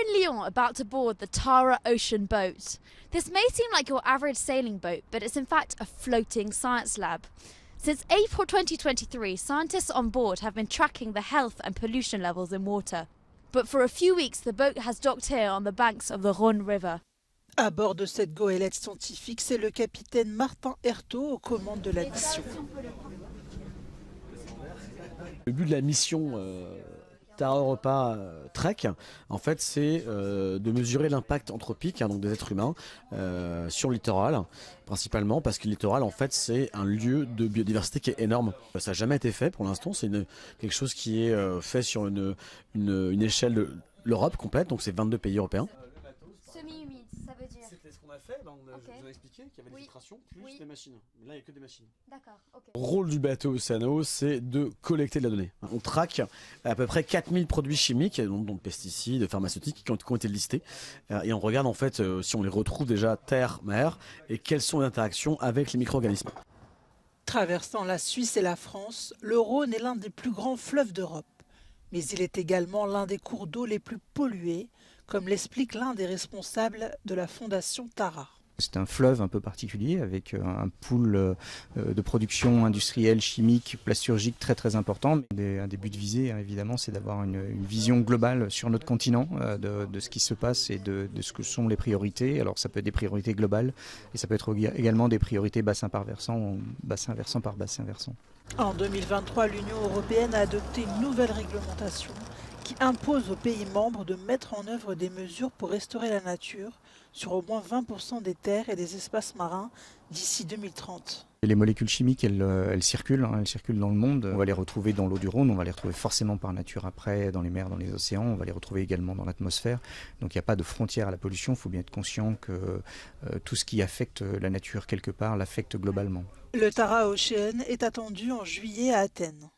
in Lyon about to board the Tara Ocean boat. This may seem like your average sailing boat, but it's in fact a floating science lab. Since April 2023, scientists on board have been tracking the health and pollution levels in water. But for a few weeks, the boat has docked here on the banks of the Rhône River. À bord de cette goélette scientifique, c'est le capitaine Martin Hertaud aux commandes de la mission. Le but de la mission Tara Europa Trek, en fait, c'est de mesurer l'impact anthropique, donc des êtres humains, sur le littoral, principalement parce que le littoral, en fait, c'est un lieu de biodiversité qui est énorme. Ça n'a jamais été fait pour l'instant, c'est quelque chose qui est fait sur une échelle de l'Europe complète, donc c'est 22 pays européens. Semi-humide, ça veut dire. C'était ce qu'on a fait, Okay. je vous ai expliqué qu'il y avait des filtrations plus des machines. Mais là, il n'y a que des machines. D'accord, ok. Le rôle du bateau Océano, c'est de collecter de la donnée. On traque à peu près 4000 produits chimiques, donc pesticides, pharmaceutiques, qui ont été listés. Et on regarde en fait si on les retrouve déjà terre, mer, et quelles sont les interactions avec les micro-organismes. Traversant la Suisse et la France, le Rhône est l'un des plus grands fleuves d'Europe. Mais il est également l'un des cours d'eau les plus pollués, comme l'explique l'un des responsables de la fondation Tara. C'est un fleuve un peu particulier avec un pool de production industrielle, chimique, plasturgique très très important. Un des buts visés, évidemment, c'est d'avoir une vision globale sur notre continent de ce qui se passe et de ce que sont les priorités. Alors ça peut être des priorités globales et ça peut être également des priorités bassin par versant, bassin versant par bassin versant. En 2023, l'Union européenne a adopté une nouvelle réglementation qui impose aux pays membres de mettre en œuvre des mesures pour restaurer la nature sur au moins 20% des terres et des espaces marins d'ici 2030. Les molécules chimiques, elles circulent dans le monde. On va les retrouver dans l'eau du Rhône, on va les retrouver forcément par nature après, dans les mers, dans les océans, on va les retrouver également dans l'atmosphère. Donc il n'y a pas de frontière à la pollution, il faut bien être conscient que tout ce qui affecte la nature quelque part l'affecte globalement. Le Tara Ocean est attendu en juillet à Athènes.